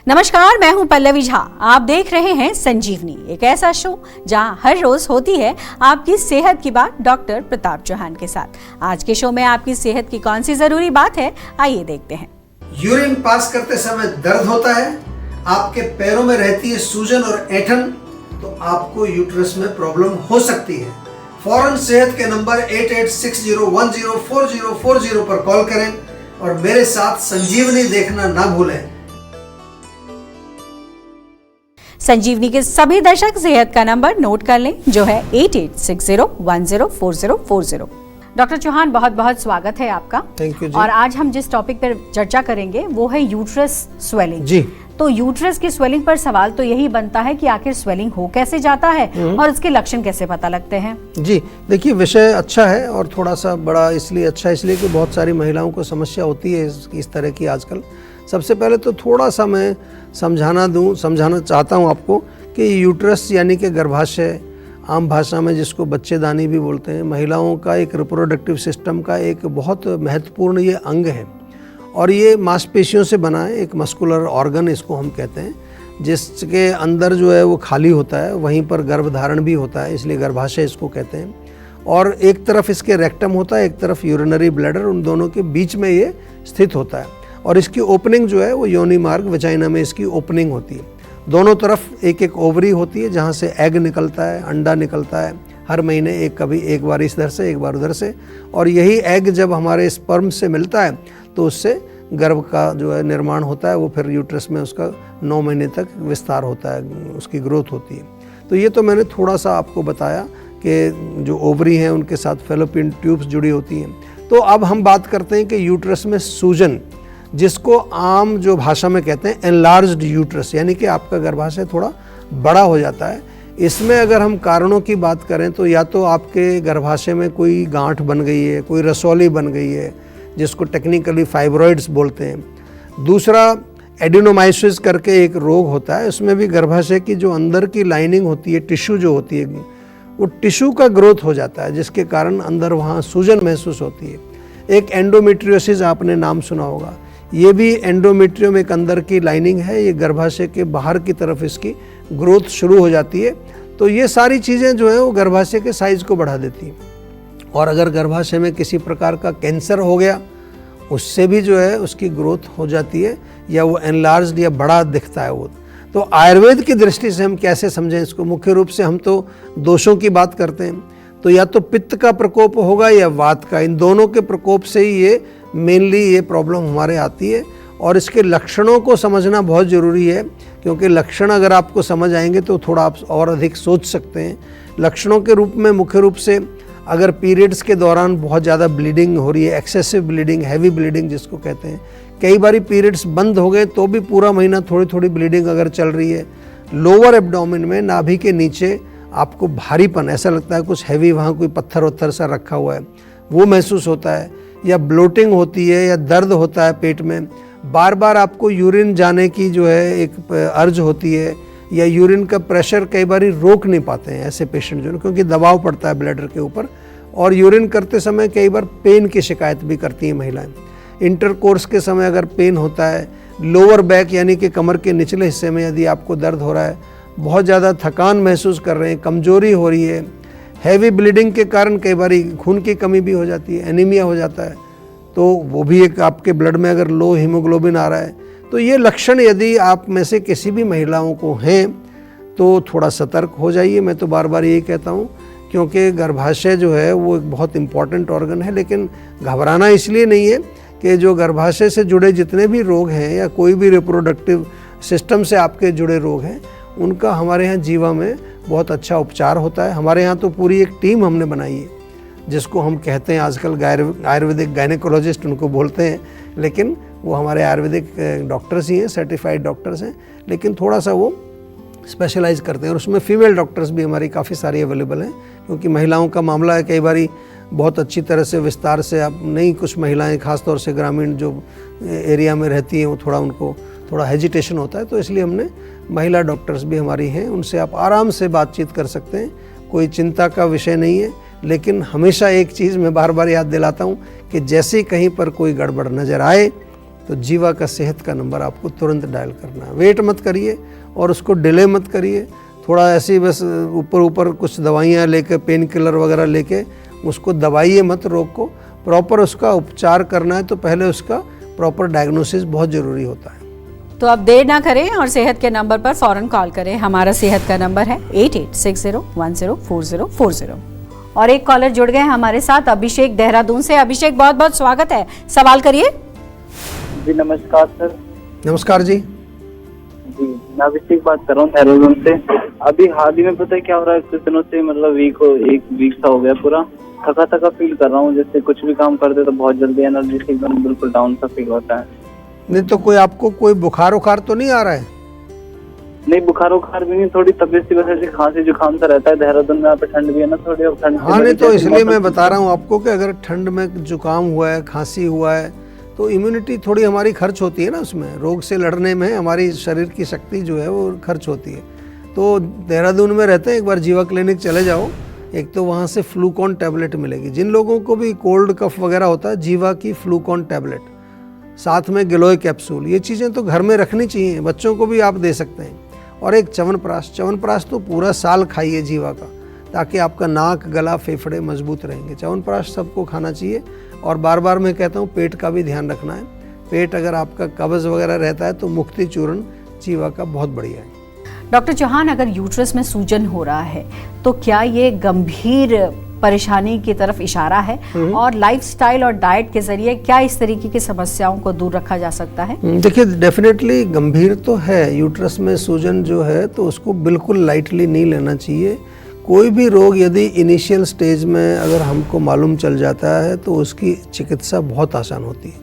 नमस्कार, मैं हूं पल्लवी झा। आप देख रहे हैं संजीवनी, एक ऐसा शो जहां हर रोज होती है आपकी सेहत की बात डॉक्टर प्रताप चौहान के साथ। आज के शो में आपकी सेहत की कौन सी जरूरी बात है, आइए देखते हैं। यूरिन पास करते समय दर्द होता है, आपके पैरों में रहती है सूजन और ऐंठन, तो आपको यूट्रस में प्रॉब्लम हो सकती है। फौरन सेहत के नंबर 8860104040 पर कॉल करें और मेरे साथ संजीवनी देखना ना भूलें। संजीवनी के सभी दर्शक सेहत का नंबर नोट कर लें, जो है 8860104040। डॉक्टर चौहान, बहुत बहुत स्वागत है आपका। थैंक यू जी। और आज हम जिस टॉपिक पर चर्चा करेंगे वो है यूट्रस स्वेलिंग जी। तो यूट्रस की स्वेलिंग पर सवाल तो यही बनता है कि आखिर स्वेलिंग हो कैसे जाता है और इसके लक्षण कैसे पता लगते हैं। जी देखिए, विषय अच्छा है और थोड़ा सा बड़ा इसलिए अच्छा है इसलिए कि बहुत सारी महिलाओं को समस्या होती है इस तरह की आजकल। सबसे पहले तो थोड़ा सा मैं समझाना चाहता हूँ आपको कि यूट्रस यानी कि गर्भाशय, आम भाषा में जिसको बच्चेदानी भी बोलते हैं, महिलाओं का एक रिप्रोडक्टिव सिस्टम का एक बहुत महत्वपूर्ण ये अंग है और ये मांसपेशियों से बना है, एक मस्कुलर ऑर्गन इसको हम कहते हैं, जिसके अंदर जो है वो खाली होता है, वहीं पर गर्भधारण भी होता है, इसलिए गर्भाशय इसको कहते हैं। और एक तरफ इसके रेक्टम होता है, एक तरफ यूरिनरी ब्लैडर, उन दोनों के बीच में ये स्थित होता है और इसकी ओपनिंग जो है वो योनि मार्ग वजाइना में इसकी ओपनिंग होती है। दोनों तरफ एक एक ओवरी होती है जहाँ से एग निकलता है, अंडा निकलता है हर महीने, कभी एक बार इधर से एक बार उधर से, और यही एग जब हमारे स्पर्म से मिलता है तो उससे गर्भ का जो है निर्माण होता है, वो फिर यूट्रस में उसका 9 महीने तक विस्तार होता है, उसकी ग्रोथ होती है। तो ये तो मैंने थोड़ा सा आपको बताया कि जो ओवरी हैं उनके साथ फेलोपियन ट्यूब्स जुड़ी होती हैं। तो अब हम बात करते हैं कि यूट्रस में सूजन, जिसको आम जो भाषा में कहते हैं एनलार्ज्ड यूट्रस, यानी कि आपका गर्भाशय थोड़ा बड़ा हो जाता है। इसमें अगर हम कारणों की बात करें तो या तो आपके गर्भाशय में कोई गांठ बन गई है, कोई रसौली बन गई है, जिसको टेक्निकली फाइब्रॉइड्स बोलते हैं। दूसरा एडिनोमाइसिस करके एक रोग होता है, उसमें भी गर्भाशय की जो अंदर की लाइनिंग होती है, टिश्यू जो होती है, वो टिश्यू का ग्रोथ हो जाता है, जिसके कारण अंदर वहाँ सूजन महसूस होती है। एक एंडोमेट्रियोसिस आपने नाम सुना होगा, ये भी एंडोमेट्रियम एक अंदर की लाइनिंग है, ये गर्भाशय के बाहर की तरफ इसकी ग्रोथ शुरू हो जाती है। तो ये सारी चीज़ें जो है वो गर्भाशय के साइज़ को बढ़ा देती हैं। और अगर गर्भाशय में किसी प्रकार का कैंसर हो गया, उससे भी जो है उसकी ग्रोथ हो जाती है या वो एनलार्ज्ड या बड़ा दिखता है वो। तो आयुर्वेद की दृष्टि से हम कैसे समझें इसको? मुख्य रूप से हम तो दोषों की बात करते हैं, तो या तो पित्त का प्रकोप होगा या वात का, इन दोनों के प्रकोप से ही ये मेनली ये प्रॉब्लम हमारे आती है। और इसके लक्षणों को समझना बहुत ज़रूरी है, क्योंकि लक्षण अगर आपको समझ आएंगे तो थोड़ा आप और अधिक सोच सकते हैं। लक्षणों के रूप में मुख्य रूप से अगर पीरियड्स के दौरान बहुत ज़्यादा ब्लीडिंग हो रही है, एक्सेसिव ब्लीडिंग, हैवी ब्लीडिंग जिसको कहते हैं, कई बारी पीरियड्स बंद हो गए तो भी पूरा महीना थोड़ी थोड़ी ब्लीडिंग अगर चल रही है, लोअर एब्डोमेन में नाभि के नीचे आपको भारीपन, ऐसा लगता है कुछ हैवी वहाँ कोई पत्थर वत्थर सा रखा हुआ है, वो महसूस होता है, या ब्लोटिंग होती है, या दर्द होता है पेट में, बार बार आपको यूरिन जाने की जो है एक अर्ज होती है, या यूरिन का प्रेशर कई बार रोक नहीं पाते हैं ऐसे पेशेंट जो, क्योंकि दबाव पड़ता है ब्लैडर के ऊपर, और यूरिन करते समय कई बार पेन की शिकायत भी करती हैं महिलाएं। इंटरकोर्स के समय अगर पेन होता है, लोअर बैक यानी कि कमर के निचले हिस्से में यदि आपको दर्द हो रहा है, बहुत ज़्यादा थकान महसूस कर रहे हैं, कमजोरी हो रही है, हैवी ब्लीडिंग के कारण कई बार खून की कमी भी हो जाती है, एनीमिया हो जाता है, तो वो भी एक आपके ब्लड में अगर लो हीमोग्लोबिन आ रहा है, तो ये लक्षण यदि आप में से किसी भी महिलाओं को हैं तो थोड़ा सतर्क हो जाइए। मैं तो बार बार यही कहता हूँ, क्योंकि गर्भाशय जो है वो एक बहुत इम्पॉर्टेंट ऑर्गन है। लेकिन घबराना इसलिए नहीं है कि जो गर्भाशय से जुड़े जितने भी रोग हैं या कोई भी रिप्रोडक्टिव सिस्टम से आपके जुड़े रोग हैं, उनका हमारे यहाँ जीवा में बहुत अच्छा उपचार होता है। हमारे यहाँ तो पूरी एक टीम हमने बनाई है, जिसको हम कहते हैं आजकल आयुर्वेदिक गायनेकोलॉजिस्ट उनको बोलते हैं, लेकिन वो हमारे आयुर्वेदिक डॉक्टर्स ही हैं, सर्टिफाइड डॉक्टर्स हैं, लेकिन थोड़ा सा वो स्पेशलाइज करते हैं। और उसमें फीमेल डॉक्टर्स भी हमारी काफ़ी सारी अवेलेबल हैं, क्योंकि महिलाओं का मामला है, कई बारी बहुत अच्छी तरह से विस्तार से अब नहीं, कुछ महिलाएं खासतौर से ग्रामीण जो एरिया में रहती हैं वो उनको थोड़ा हेजिटेशन होता है, तो इसलिए हमने महिला डॉक्टर्स भी हमारी हैं, उनसे आप आराम से बातचीत कर सकते हैं, कोई चिंता का विषय नहीं है। लेकिन हमेशा एक चीज़ मैं बार बार याद दिलाता हूँ कि जैसे कहीं पर कोई गड़बड़ नज़र आए तो जीवा का सेहत का नंबर आपको तुरंत डायल करना है। वेट मत करिए और उसको डिले मत करिए, थोड़ा ऐसे ही बस ऊपर ऊपर कुछ दवाइयाँ लेके, पेन किलर वगैरह लेके उसको दबाइए मत रोग को। प्रॉपर उसका उपचार करना है तो पहले उसका प्रॉपर डायग्नोसिस बहुत ज़रूरी होता है। तो अब देर ना करें और सेहत के नंबर पर फौरन कॉल करें। हमारा सेहत का नंबर है 8860104040। और एक कॉलर जुड़ गए हमारे साथ, अभिषेक देहरादून से। अभिषेक, बहुत बहुत स्वागत है, सवाल करिए। जी नमस्कार सर। नमस्कार जी। जी मैं अभिषेक बात कर रहा हूँ देहरादून से। अभी हाल ही में पता है क्या हो रहा है, कुछ दिनों से मतलब एक वीक सा हो गया, पूरा थका थका फील कर रहा हूँ। जैसे कुछ भी काम करते तो बहुत जल्दी एनर्जी से एकदम बिल्कुल डाउन सा फील होता है। नहीं तो कोई आपको कोई बुखार उखार तो नहीं आ रहा है? नहीं बुखार उखार भी नहीं, थोड़ी तबीयत सी वजह से खांसी जुकाम सा रहता है। देहरादून में यहाँ पे ठंड भी है ना थोड़ी, और ठंड हाँ नहीं तो इसलिए मैं बता रहा हूँ आपको कि अगर ठंड में जुकाम हुआ है, खांसी हुआ है, तो इम्यूनिटी थोड़ी हमारी खर्च होती है ना, उसमें रोग से लड़ने में हमारी शरीर की शक्ति जो है वो खर्च होती है। तो देहरादून में रहते हैं, एक बार जीवा क्लिनिक चले जाओ, एक तो वहाँ से फ्लूकॉन टैबलेट मिलेगी। जिन लोगों को भी कोल्ड कफ वगैरह होता है, जीवा की फ्लूकॉन टैबलेट, साथ में गिलोय कैप्सूल, ये चीज़ें तो घर में रखनी चाहिए। बच्चों को भी आप दे सकते हैं। और एक च्यवनप्राश तो पूरा साल खाइए जीवा का, ताकि आपका नाक, गला, फेफड़े मजबूत रहेंगे। च्यवनप्राश सबको खाना चाहिए। और बार बार मैं कहता हूँ पेट का भी ध्यान रखना है। पेट अगर आपका कब्ज़ वगैरह रहता है तो मुक्ति चूर्ण जीवा का बहुत बढ़िया है। डॉक्टर चौहान, अगर यूट्रस में सूजन हो रहा है तो क्या ये गंभीर परेशानी की तरफ इशारा है? और लाइफस्टाइल और डाइट के जरिए क्या इस तरीके की समस्याओं को दूर रखा जा सकता है? देखिए डेफिनेटली गंभीर तो है। यूट्रस में सूजन जो है तो उसको बिल्कुल लाइटली नहीं लेना चाहिए। कोई भी रोग यदि इनिशियल स्टेज में अगर हमको मालूम चल जाता है तो उसकी चिकित्सा बहुत आसान होती है।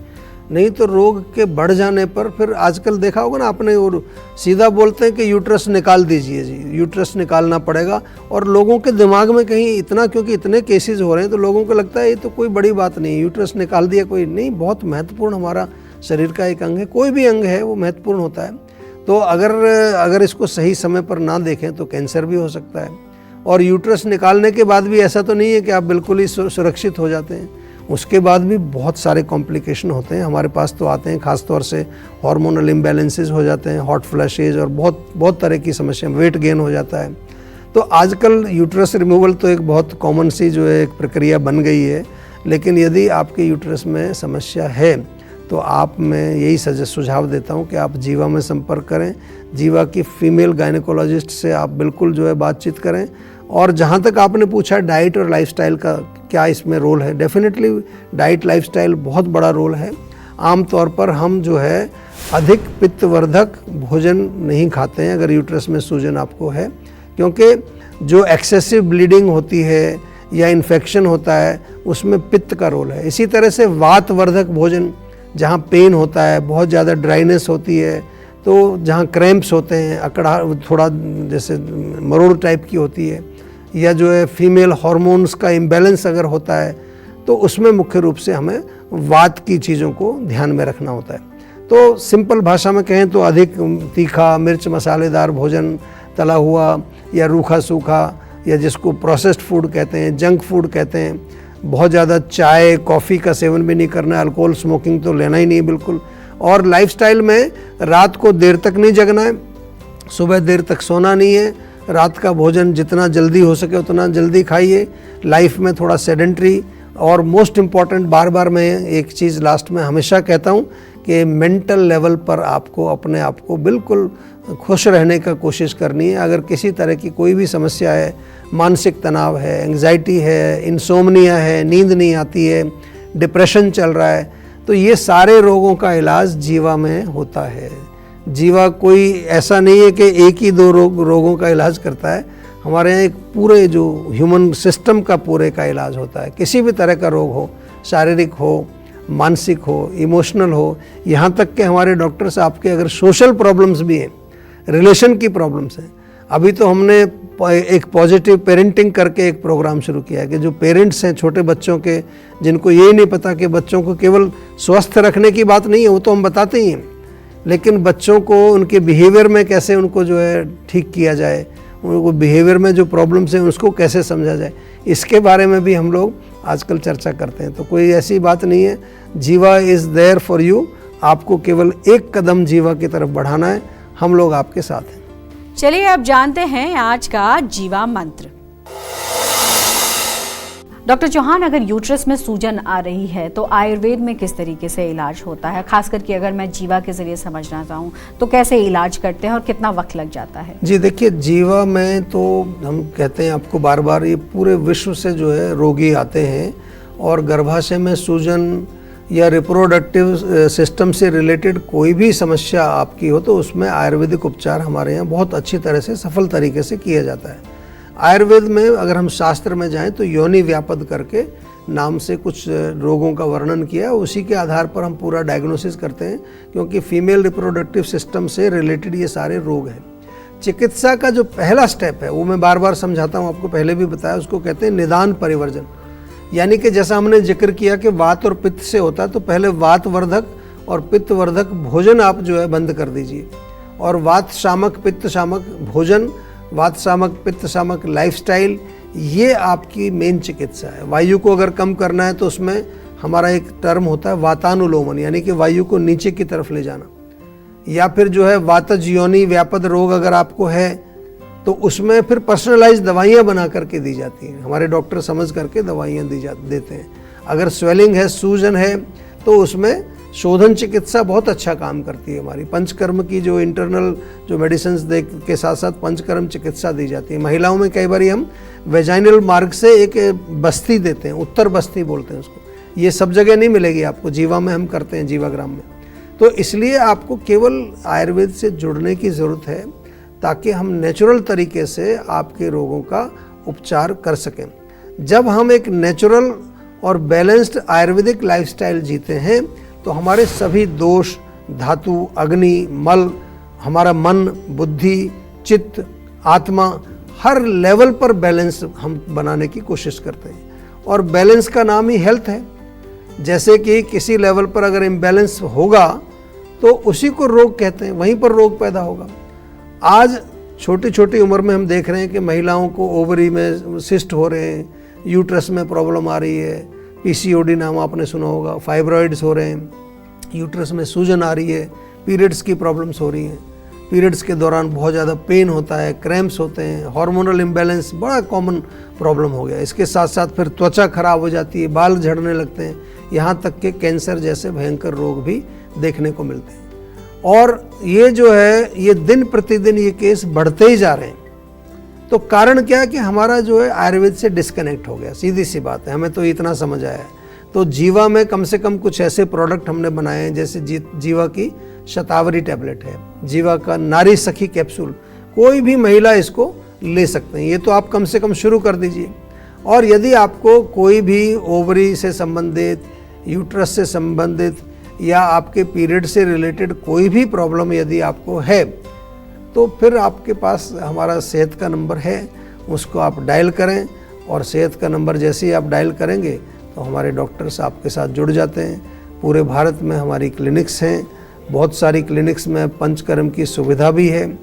नहीं तो रोग के बढ़ जाने पर फिर आजकल देखा होगा ना आपने, और सीधा बोलते हैं कि यूट्रस निकाल दीजिए जी, यूट्रस निकालना पड़ेगा। और लोगों के दिमाग में कहीं इतना, क्योंकि इतने केसेस हो रहे हैं तो लोगों को लगता है ये तो कोई बड़ी बात नहीं, यूट्रस निकाल दिया कोई नहीं। बहुत महत्वपूर्ण हमारा शरीर का एक अंग है, कोई भी अंग है वो महत्वपूर्ण होता है। तो अगर इसको सही समय पर ना देखें तो कैंसर भी हो सकता है। और यूट्रस निकालने के बाद भी ऐसा तो नहीं है कि आप बिल्कुल ही सुरक्षित हो जाते हैं, उसके बाद भी बहुत सारे कॉम्प्लिकेशन होते हैं। हमारे पास तो आते हैं खास तौर से हार्मोनल इम्बैलेंसेस हो जाते हैं, हॉट फ्लैशेज और बहुत तरह की समस्या, वेट गेन हो जाता है। तो आजकल यूट्रस रिमूवल तो एक बहुत कॉमन सी जो है एक प्रक्रिया बन गई है। लेकिन यदि आपके यूट्रस में समस्या है तो मैं यही सुझाव देता हूं कि आप जीवा में संपर्क करें। जीवा की फीमेल गायनेकोलॉजिस्ट से आप बिल्कुल जो है बातचीत करें। और जहाँ तक आपने पूछा डाइट और लाइफस्टाइल का क्या इसमें रोल है, डेफिनेटली डाइट लाइफस्टाइल बहुत बड़ा रोल है। आमतौर पर हम जो है अधिक पित्तवर्धक भोजन नहीं खाते हैं अगर यूट्रस में सूजन आपको है, क्योंकि जो एक्सेसिव ब्लीडिंग होती है या इन्फेक्शन होता है उसमें पित्त का रोल है। इसी तरह से वातवर्धक भोजन, जहाँ पेन होता है, बहुत ज़्यादा ड्राइनेस होती है, तो जहाँ क्रैम्प्स होते हैं, अकड़ा थोड़ा जैसे मरोड़ टाइप की होती है, या जो है फीमेल हार्मोन्स का इम्बैलेंस अगर होता है, तो उसमें मुख्य रूप से हमें वात की चीज़ों को ध्यान में रखना होता है। तो सिंपल भाषा में कहें तो अधिक तीखा, मिर्च मसालेदार भोजन, तला हुआ या रूखा सूखा, या जिसको प्रोसेस्ड फूड कहते हैं, जंक फूड कहते हैं, बहुत ज़्यादा चाय कॉफ़ी का सेवन भी नहीं करना है, अल्कोहल स्मोकिंग तो लेना ही नहीं बिल्कुल। और लाइफस्टाइल में रात को देर तक नहीं जगना है, सुबह देर तक सोना नहीं है, रात का भोजन जितना जल्दी हो सके उतना जल्दी खाइए। लाइफ में थोड़ा सेडेंट्री, और मोस्ट इम्पॉर्टेंट बार बार मैं एक चीज़ लास्ट में हमेशा कहता हूँ कि मेंटल लेवल पर आपको अपने आप को बिल्कुल खुश रहने का कोशिश करनी है। अगर किसी तरह की कोई भी समस्या है, मानसिक तनाव है, एंग्जाइटी है, इंसोम्निया है, नींद नहीं आती है, डिप्रेशन चल रहा है, तो ये सारे रोगों का इलाज जीवा में होता है। जीवा कोई ऐसा नहीं है कि एक ही दो रोगों का इलाज करता है। हमारे यहाँ एक पूरे जो ह्यूमन सिस्टम का पूरे का इलाज होता है। किसी भी तरह का रोग हो, शारीरिक हो, मानसिक हो, इमोशनल हो, यहाँ तक कि हमारे डॉक्टर्स आपके अगर सोशल प्रॉब्लम्स भी हैं, रिलेशन की प्रॉब्लम्स हैं। अभी तो हमने एक पॉजिटिव पेरेंटिंग करके एक प्रोग्राम शुरू किया है कि जो पेरेंट्स हैं छोटे बच्चों के, जिनको ये नहीं पता कि बच्चों को केवल स्वस्थ रखने की बात नहीं है, वो तो हम बताते ही हैं, लेकिन बच्चों को उनके बिहेवियर में कैसे उनको जो है ठीक किया जाए, उनको बिहेवियर में जो प्रॉब्लम्स हैं उसको कैसे समझा जाए, इसके बारे में भी हम लोग आजकल चर्चा करते हैं। तो कोई ऐसी बात नहीं है, जीवा इज़ देयर फॉर यू। आपको केवल एक कदम जीवा की तरफ बढ़ाना है, हम लोग आपके साथ हैं। चलिए अब जानते हैं आज का जीवा मंत्र। डॉक्टर चौहान, अगर यूट्रस में सूजन आ रही है तो आयुर्वेद में किस तरीके से इलाज होता है? खास करके अगर मैं जीवा के जरिए समझना चाहूँ तो कैसे इलाज करते हैं और कितना वक्त लग जाता है? जी देखिए, जीवा में तो हम कहते हैं आपको बार बार, ये पूरे विश्व से जो है रोगी आते हैं और गर्भाशय में सूजन या रिप्रोडक्टिव सिस्टम से रिलेटेड कोई भी समस्या आपकी हो तो उसमें आयुर्वेदिक उपचार हमारे यहाँ बहुत अच्छी तरह से सफल तरीके से किया जाता है। आयुर्वेद में अगर हम शास्त्र में जाएं तो योनि व्यापद करके नाम से कुछ रोगों का वर्णन किया, उसी के आधार पर हम पूरा डायग्नोसिस करते हैं, क्योंकि फीमेल रिप्रोडक्टिव सिस्टम से रिलेटेड ये सारे रोग हैं। चिकित्सा का जो पहला स्टेप है वो मैं बार बार समझाता हूँ, आपको पहले भी बताया, उसको कहते हैं निदान परिवर्जन। यानी कि जैसा हमने जिक्र किया कि वात और पित्त से होता है, तो पहले वात वर्धक और पित्त वर्धक भोजन आप जो है बंद कर दीजिए, और वात शामक पित्त शामक भोजन, वात शामक पित्त शामक लाइफस्टाइल, ये आपकी मेन चिकित्सा है। वायु को अगर कम करना है तो उसमें हमारा एक टर्म होता है वातानुलोमन, यानी कि वायु को नीचे की तरफ ले जाना। या फिर जो है वातज योनि व्यापद रोग अगर आपको है तो उसमें फिर पर्सनलाइज दवाइयाँ बना करके दी जाती हैं, हमारे डॉक्टर समझ करके दवाइयाँ देते हैं। अगर स्वेलिंग है, सूजन है, तो उसमें शोधन चिकित्सा बहुत अच्छा काम करती है हमारी। पंचकर्म की जो इंटरनल जो मेडिसिन के साथ साथ पंचकर्म चिकित्सा दी जाती है। महिलाओं में कई बार हम वेजाइनल मार्ग से एक बस्ती देते हैं, उत्तर बस्ती बोलते हैं उसको। ये सब जगह नहीं मिलेगी आपको, जीवा में हम करते हैं, जीवाग्राम में। तो इसलिए आपको केवल आयुर्वेद से जुड़ने की ज़रूरत है ताकि हम नेचुरल तरीके से आपके रोगों का उपचार कर सकें। जब हम एक नेचुरल और बैलेंस्ड आयुर्वेदिक लाइफस्टाइल जीते हैं तो हमारे सभी दोष, धातु, अग्नि, मल, हमारा मन, बुद्धि, चित्त, आत्मा, हर लेवल पर बैलेंस हम बनाने की कोशिश करते हैं। और बैलेंस का नाम ही हेल्थ है। जैसे कि किसी लेवल पर अगर इम्बैलेंस होगा तो उसी को रोग कहते हैं, वहीं पर रोग पैदा होगा। आज छोटी छोटी उम्र में हम देख रहे हैं कि महिलाओं को ओवरी में सिस्ट हो रहे हैं, यूट्रस में प्रॉब्लम आ रही है, पीसीओडी नाम आपने सुना होगा, फाइब्रॉइड्स हो रहे हैं, यूट्रस में सूजन आ रही है, पीरियड्स की प्रॉब्लम्स हो रही हैं, पीरियड्स के दौरान बहुत ज़्यादा पेन होता है, क्रैम्प्स होते हैं, हार्मोनल इम्बैलेंस बड़ा कॉमन प्रॉब्लम हो गया। इसके साथ साथ फिर त्वचा खराब हो जाती है, बाल झड़ने लगते हैं, यहाँ तक कि कैंसर जैसे भयंकर रोग भी देखने को मिलते हैं। और ये जो है ये दिन प्रतिदिन ये केस बढ़ते ही जा रहे हैं। तो कारण क्या है कि हमारा जो है आयुर्वेद से डिस्कनेक्ट हो गया, सीधी सी बात है। हमें तो इतना समझ आया है। तो जीवा में कम से कम कुछ ऐसे प्रोडक्ट हमने बनाए हैं, जैसे जीवा की शतावरी टैबलेट है, जीवा का नारी सखी कैप्सूल, कोई भी महिला इसको ले सकते हैं। ये तो आप कम से कम शुरू कर दीजिए। और यदि आपको कोई भी ओवरी से संबंधित, यूट्रस से संबंधित या आपके पीरियड से रिलेटेड कोई भी प्रॉब्लम यदि आपको है तो फिर आपके पास हमारा सेहत का नंबर है, उसको आप डायल करें। और सेहत का नंबर जैसे ही आप डायल करेंगे तो हमारे डॉक्टर्स आपके साथ जुड़ जाते हैं। पूरे भारत में हमारी क्लिनिक्स हैं, बहुत सारी क्लिनिक्स में पंचकर्म की सुविधा भी है,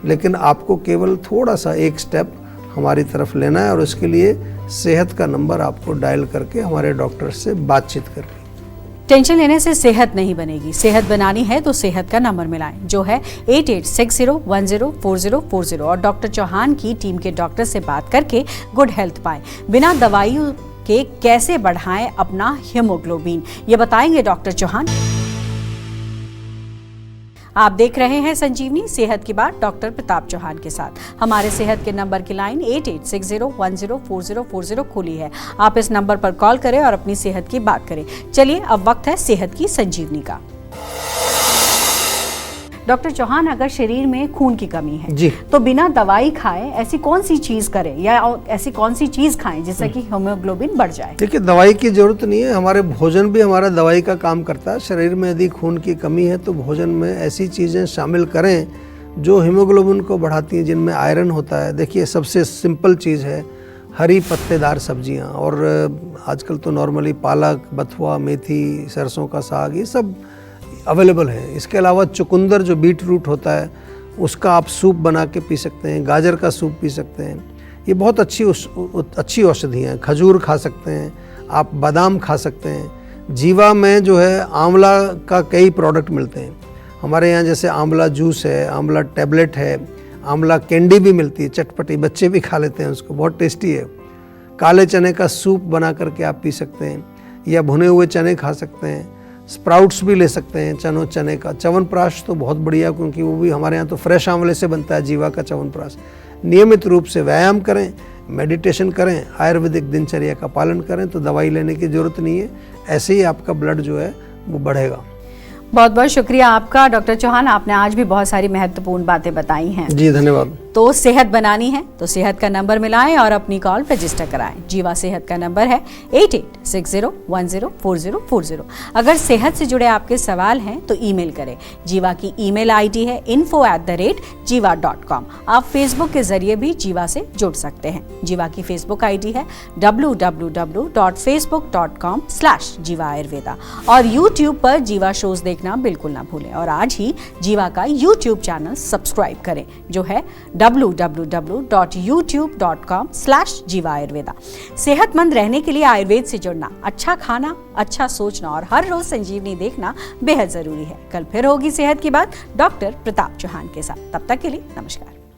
लेकिन आपको केवल थोड़ा सा एक स्टेप हमारी तरफ लेना है और उसके लिए सेहत का नंबर आपको डायल करके हमारे डॉक्टर से बातचीत करनी। टेंशन लेने से सेहत नहीं बनेगी, सेहत बनानी है तो सेहत का नंबर मिलाएं, जो है 8860104040। और डॉक्टर चौहान की टीम के डॉक्टर से बात करके गुड हेल्थ पाएं। बिना दवाइयों के कैसे बढ़ाएं अपना हीमोग्लोबिन, ये बताएंगे डॉक्टर चौहान। आप देख रहे हैं संजीवनी, सेहत की बात डॉक्टर प्रताप चौहान के साथ। हमारे सेहत के नंबर की लाइन 8860104040 खुली है। आप इस नंबर पर कॉल करें और अपनी सेहत की बात करें। चलिए अब वक्त है सेहत की संजीवनी का। डॉक्टर चौहान, अगर शरीर में खून की कमी है जी, तो बिना दवाई खाए ऐसी कौन सी चीज करें या ऐसी कौन सी चीज खाएं जिससे कि हीमोग्लोबिन बढ़ जाए? देखिए, दवाई की जरूरत नहीं है। हमारे भोजन भी हमारा दवाई का काम करता है। शरीर में यदि खून की कमी है तो भोजन में ऐसी चीज़ें शामिल करें जो हीमोग्लोबिन को बढ़ाती हैं, जिनमें आयरन होता है। देखिए, सबसे सिंपल चीज़ है हरी पत्तेदार सब्जियां, और आजकल तो नॉर्मली पालक, बथुआ, मेथी, सरसों का साग, ये सब अवेलेबल है। इसके अलावा चुकंदर जो बीट रूट होता है उसका आप सूप बना के पी सकते हैं, गाजर का सूप पी सकते हैं। ये बहुत अच्छी औषधियाँ हैं। खजूर खा सकते हैं आप, बादाम खा सकते हैं। जीवा में जो है आंवला का कई प्रोडक्ट मिलते हैं हमारे यहाँ, जैसे आंवला जूस है, आंवला टैबलेट है, आंवला कैंडी भी मिलती है, चटपटी, बच्चे भी खा लेते हैं उसको, बहुत टेस्टी है। काले चने का सूप बना करके आप पी सकते हैं, या भुने हुए चने खा सकते हैं, स्प्राउट्स भी ले सकते हैं चने का। च्यवनप्राश तो बहुत बढ़िया, क्योंकि वो भी हमारे यहाँ तो फ्रेश आंवले से बनता है जीवा का च्यवनप्राश। नियमित रूप से व्यायाम करें, मेडिटेशन करें, आयुर्वेदिक दिनचर्या का पालन करें तो दवाई लेने की ज़रूरत नहीं है, ऐसे ही आपका ब्लड जो है वो बढ़ेगा। बहुत बहुत शुक्रिया आपका डॉक्टर चौहान, आपने आज भी बहुत सारी महत्वपूर्ण बातें बताई हैं। जी धन्यवाद। तो सेहत बनानी है तो सेहत का नंबर मिलाएं और अपनी कॉल रजिस्टर कराएं। जीवा सेहत का नंबर है 8860104040। अगर सेहत से जुड़े आपके सवाल हैं तो ईमेल करें। जीवा की ईमेल आईडी है info@jiva.com। आप फेसबुक के जरिए भी जीवा से जुड़ सकते हैं। जीवा की फेसबुक आईडी है www.facebook.com/जीवा आयुर्वेदा। और यूट्यूब पर जीवा शोज देखना बिल्कुल ना भूलें और आज ही जीवा का यूट्यूब चैनल सब्सक्राइब करें जो है www.youtube.com/जीवा आयुर्वेदा। सेहतमंद रहने के लिए आयुर्वेद से जुड़ना, अच्छा खाना, अच्छा सोचना और हर रोज संजीवनी देखना बेहद जरूरी है। कल फिर होगी सेहत की बात डॉक्टर प्रताप चौहान के साथ। तब तक के लिए नमस्कार।